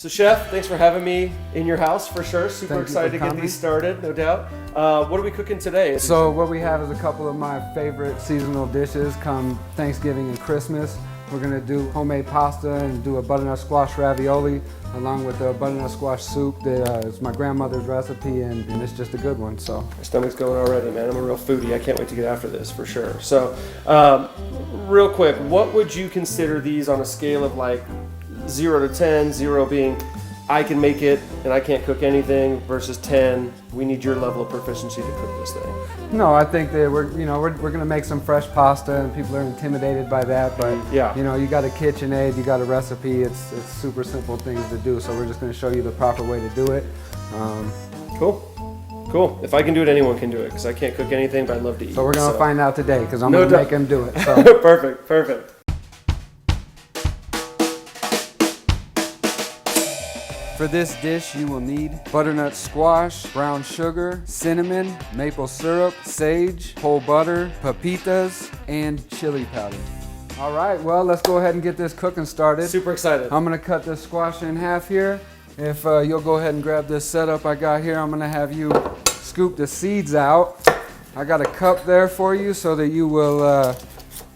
So Chef, thanks for having me in your house for sure. Super excited to get these started, no doubt. What are we cooking today? So what we have is a couple of my favorite seasonal dishes come Thanksgiving and Christmas. We're gonna do homemade pasta and do a butternut squash ravioli along with a butternut squash soup that is my grandmother's recipe and it's just a good one. So my stomach's going already, man. I'm a real foodie. I can't wait to get after this for sure. So real quick, what would you consider these on a scale of like 0 to 10, 0 being I can make it and I can't cook anything versus 10, we need your level of proficiency to cook this thing? No, I think that we're gonna make some fresh pasta and people are intimidated by that, but yeah, you got a KitchenAid, you got a recipe, it's super simple things to do, so we're just gonna show you the proper way to do it. Cool. If I can do it, anyone can do it, because I can't cook anything, but I love to eat. So we're gonna find out today, because I'm gonna make him do it. So. Perfect. For this dish, you will need butternut squash, brown sugar, cinnamon, maple syrup, sage, whole butter, pepitas, and chili powder. All right, well, let's go ahead and get this cooking started. Super excited. I'm gonna cut this squash in half here. If you'll go ahead and grab this setup I got here, I'm gonna have you scoop the seeds out. I got a cup there for you so that you will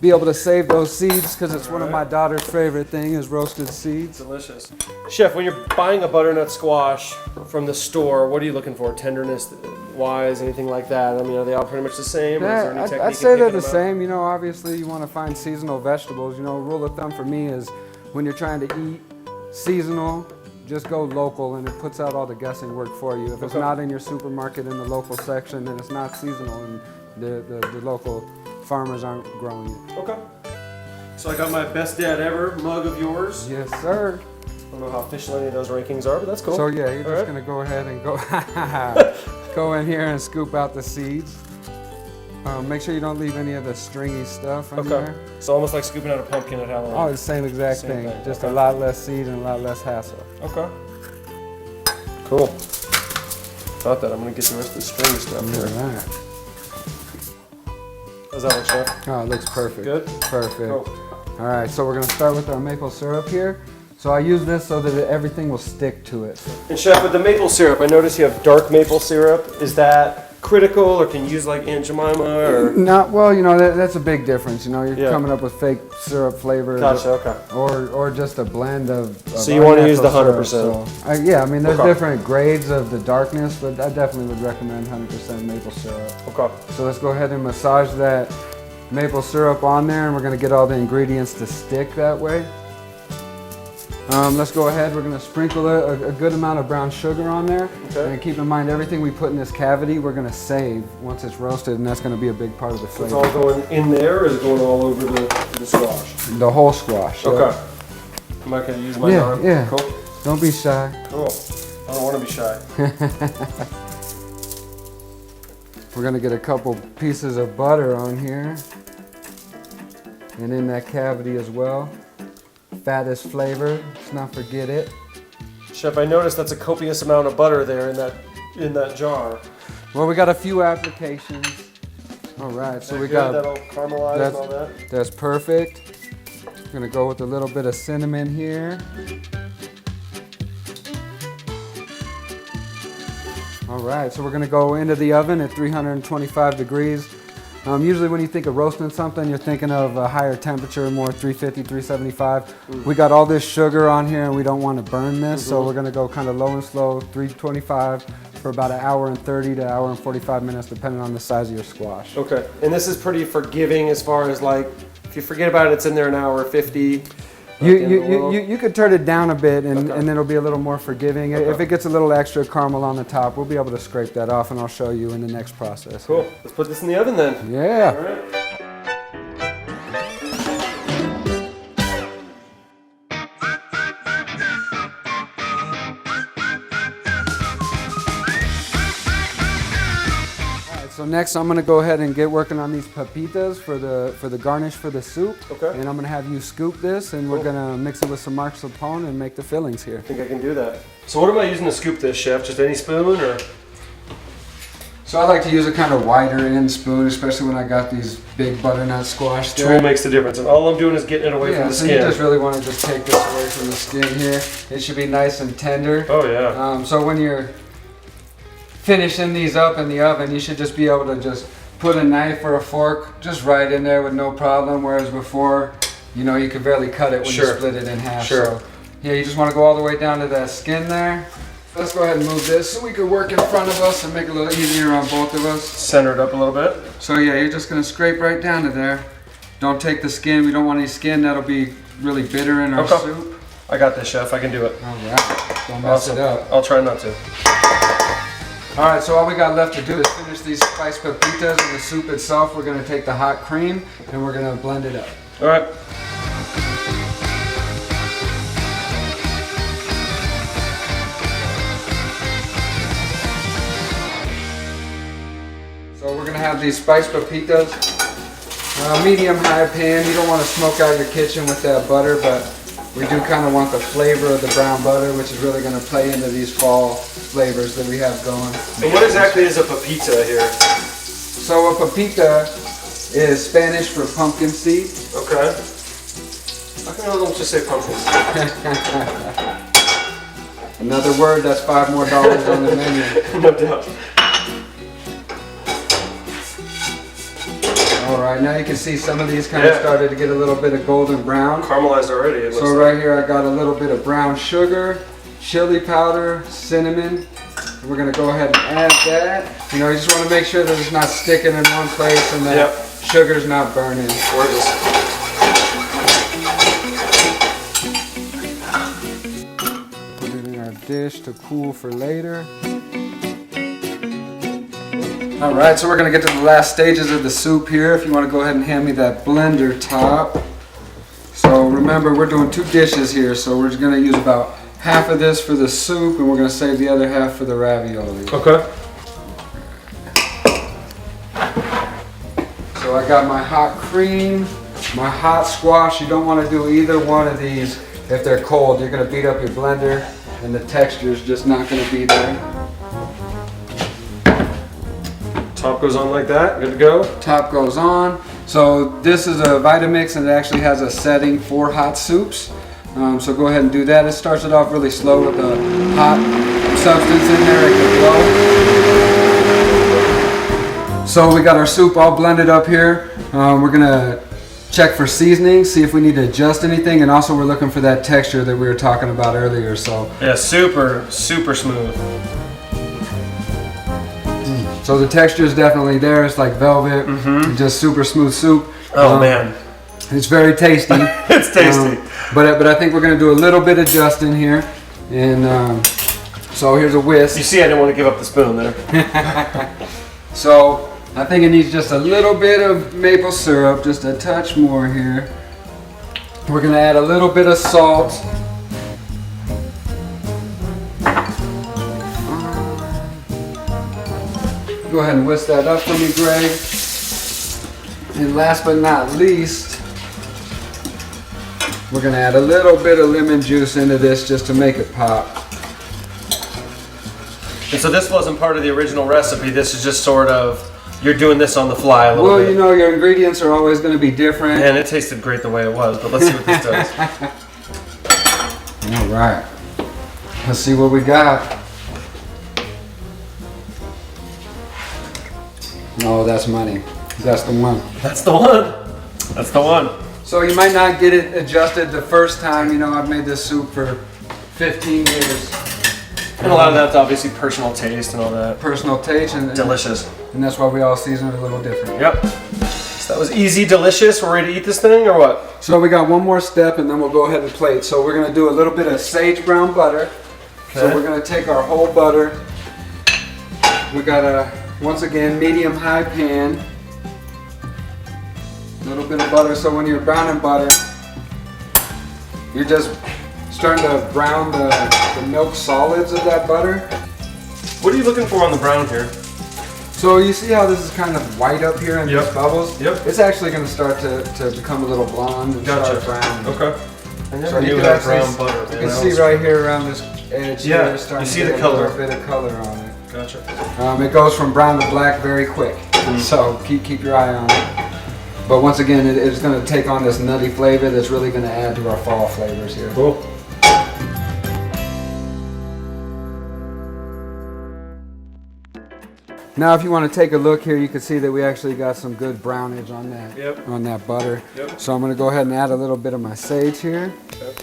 be able to save those seeds, because it's one of my daughter's favorite things is roasted seeds. Delicious. Chef, when you're buying a butternut squash from the store, what are you looking for? Tenderness wise, anything like that? I mean, are they all pretty much the same? Or is there any technique I'd say they're the same. Obviously you want to find seasonal vegetables. Rule of thumb for me is when you're trying to eat seasonal, just go local and it puts out all the guessing work for you. If it's not in your supermarket in the local section, then it's not seasonal and the local farmers aren't growing it. Okay. So I got my best dad ever mug of yours. Yes, sir. I don't know how official any of those rankings are, but that's cool. So yeah, you're just gonna go ahead and go in here and scoop out the seeds. Make sure you don't leave any of the stringy stuff in there. So almost like scooping out a pumpkin at Halloween. Oh, it's the same exact thing. Just a lot less seed and a lot less hassle. Okay. Cool. Thought that I'm gonna get the rest of the stringy stuff here. All right. How's that look, Chef? Oh, it looks perfect. Good? Perfect. Cool. All right, so we're gonna start with our maple syrup here. So I use this so that everything will stick to it. And Chef, with the maple syrup, I notice you have dark maple syrup. Is that critical, or can you use like Aunt Jemima, or? Not well, that's a big difference. You're coming up with fake syrup flavors. Gotcha. Okay. Or just a blend of so you want to use the 100%? So, yeah, I mean, there's different grades of the darkness, but I definitely would recommend 100% maple syrup. Okay. So let's go ahead and massage that maple syrup on there, and we're gonna get all the ingredients to stick that way. Let's go ahead, we're gonna sprinkle a good amount of brown sugar on there. Okay. And keep in mind, everything we put in this cavity, we're gonna save once it's roasted, and that's gonna be a big part of the flavor. So it's all going in there, or is it going all over the squash? The whole squash. Okay. I'm not gonna use my arm. Yeah. Cool. Don't be shy. Cool. I don't want to be shy. We're gonna get a couple pieces of butter on here. And in that cavity as well. Fat is flavor, let's not forget it. Chef, I noticed that's a copious amount of butter there in that jar. Well, we got a few applications. All right, so we got that'll caramelize and all that. That's perfect. I'm gonna go with a little bit of cinnamon here. All right, so we're gonna go into the oven at 325 degrees. Usually when you think of roasting something, you're thinking of a higher temperature, more 350, 375. We got all this sugar on here and we don't want to burn this, so we're gonna go kind of low and slow, 325 for about 1 hour and 30 to 1 hour and 45 minutes, depending on the size of your squash. Okay, and this is pretty forgiving as far as like, if you forget about it, it's in there 1 hour 50. You could turn it down a bit and then it'll be a little more forgiving. If it gets a little extra caramel on the top, we'll be able to scrape that off, and I'll show you in the next process. Cool. Let's put this in the oven then. Yeah. All right. So next I'm gonna go ahead and get working on these pepitas for the garnish for the soup. Okay. And I'm gonna have you scoop this, and we're gonna mix it with some mascarpone and make the fillings here. I think I can do that. So what am I using to scoop this, Chef? Just any spoon, or? So I like to use a kind of wider end spoon, especially when I got these big butternut squash there. Tool makes the difference, and all I'm doing is getting it away from the so skin. you just really want to just take this away from the skin here. It should be nice and tender. Oh yeah. So when you're finishing these up in the oven, you should just be able to just put a knife or a fork just right in there with no problem. Whereas before, you know, you could barely cut it when you split it in half. Sure. So yeah, you just want to go all the way down to that skin there. Let's go ahead and move this so we can work in front of us and make it a little easier on both of us. Center it up a little bit. So yeah, you're just gonna scrape right down to there. Don't take the skin. We don't want any skin. That'll be really bitter in our soup. I got this, chef. I can do it. All right. Don't mess it up. I'll try not to. All right, so all we got left to do is finish these spiced pepitas and the soup itself. We're gonna take the hot cream and we're gonna blend it up. All right. So we're gonna have these spiced pepitas, medium-high pan. You don't want to smoke out your kitchen with that butter, but we do kind of want the flavor of the brown butter, which is really gonna play into these fall flavors that we have going. So what exactly is a pepita here? So a pepita is Spanish for pumpkin seed. Okay. How come I don't just say pumpkin? Another word that's $5 more on the menu. No doubt. All right, now you can see some of these kind of started to get a little bit of golden brown. Caramelized already. It looks So right here I got a little bit of brown sugar, chili powder, cinnamon. We're gonna go ahead and add that. You know, you just want to make sure that it's not sticking in one place and that sugar's not burning. Gorgeous. Put it in our dish to cool for later. All right, so we're gonna get to the last stages of the soup here. If you want to go ahead and hand me that blender top. So remember, we're doing 2 dishes here, so we're just gonna use about half of this for the soup, and we're gonna save the other half for the ravioli. Okay. So I got my hot cream, my hot squash. You don't want to do either one of these if they're cold. You're gonna beat up your blender, and the texture is just not gonna be there. Top goes on like that. Good to go. Top goes on. So this is a Vitamix, and it actually has a setting for hot soups. So go ahead and do that. It starts it off really slow with the hot substance in there. It can glow. So we got our soup all blended up here. We're gonna check for seasoning, see if we need to adjust anything, and also we're looking for that texture that we were talking about earlier. So yeah, super smooth. So the texture is definitely there. It's like velvet, just super smooth soup. Oh man, it's very tasty. It's tasty. But I think we're gonna do a little bit adjusting here, and so here's a whisk. You see, I didn't want to give up the spoon there. So I think it needs just a little bit of maple syrup, just a touch more here. We're gonna add a little bit of salt. Go ahead and whisk that up for me, Greg. And last but not least, we're gonna add a little bit of lemon juice into this just to make it pop. And so this wasn't part of the original recipe. This is just sort of, you're doing this on the fly a little bit. Well, you know, your ingredients are always gonna be different. And it tasted great the way it was, but let's see what this does. All right, let's see what we got. Oh, that's money. That's the one. That's the one. That's the one. So you might not get it adjusted the first time. You know, I've made this soup for 15 years. And a lot of that's obviously personal taste and all that. Personal taste and Delicious. And that's why we all season it a little different. Yep. So that was easy, delicious. We're ready to eat this thing or what? So we got one more step and then we'll go ahead and plate. So we're gonna do a little bit of sage brown butter. So we're gonna take our whole butter. We got a, once again, medium-high pan. A little bit of butter, so when you're browning butter, you're just starting to brown the milk solids of that butter. What are you looking for on the brown here? So you see how this is kind of white up here in these bubbles? Yep. It's actually going to start to become a little blonde and start browning. Okay. I never So knew you that can brown butter. You can see right here around this edge here, Yeah, it's starting you to see get the a color. little bit of color on it. Gotcha. It goes from brown to black very quick, so keep your eye on it. But once again, it's going to take on this nutty flavor that's really going to add to our fall flavors here. Cool. Now, if you want to take a look here, you can see that we actually got some good brownage on that, Yep. on that butter. Yep. So I'm going to go ahead and add a little bit of my sage here. Yep.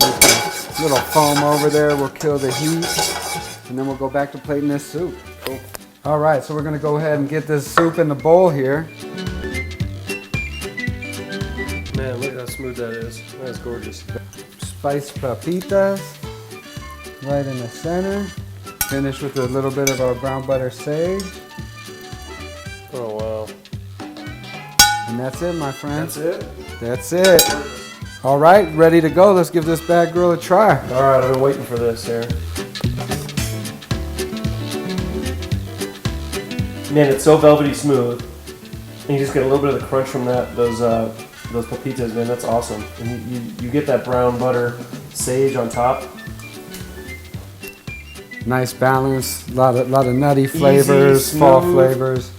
A little foam over there will kill the heat, and then we'll go back to plating this soup. Cool. All right, so we're going to go ahead and get this soup in the bowl here. Man, look how smooth that is. That's gorgeous. Spiced papitas right in the center. Finish with a little bit of our brown butter sage. Oh, wow. And that's it, my friends. That's it? That's it. All right, ready to go. Let's give this bag grill a try. All right, I've been waiting for this here. Man, it's so velvety smooth. And you just get a little bit of the crunch from those papitas, man. That's awesome. And you get that brown butter sage on top. Nice balance, a lot of nutty flavors, Easy, fall smooth. flavors.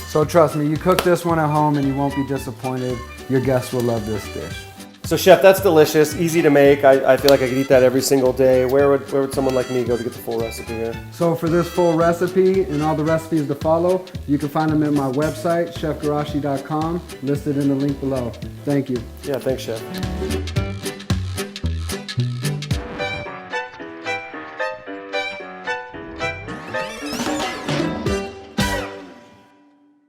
So trust me, you cook this one at home and you won't be disappointed. Your guests will love this dish. So, Chef, that's delicious, easy to make. I feel like I could eat that every single day. Where would someone like me go to get the full recipe here? So for this full recipe and all the recipes to follow, you can find them at my website, chefgarashi.com, listed in the link below. Thank you. Yeah, thanks, Chef.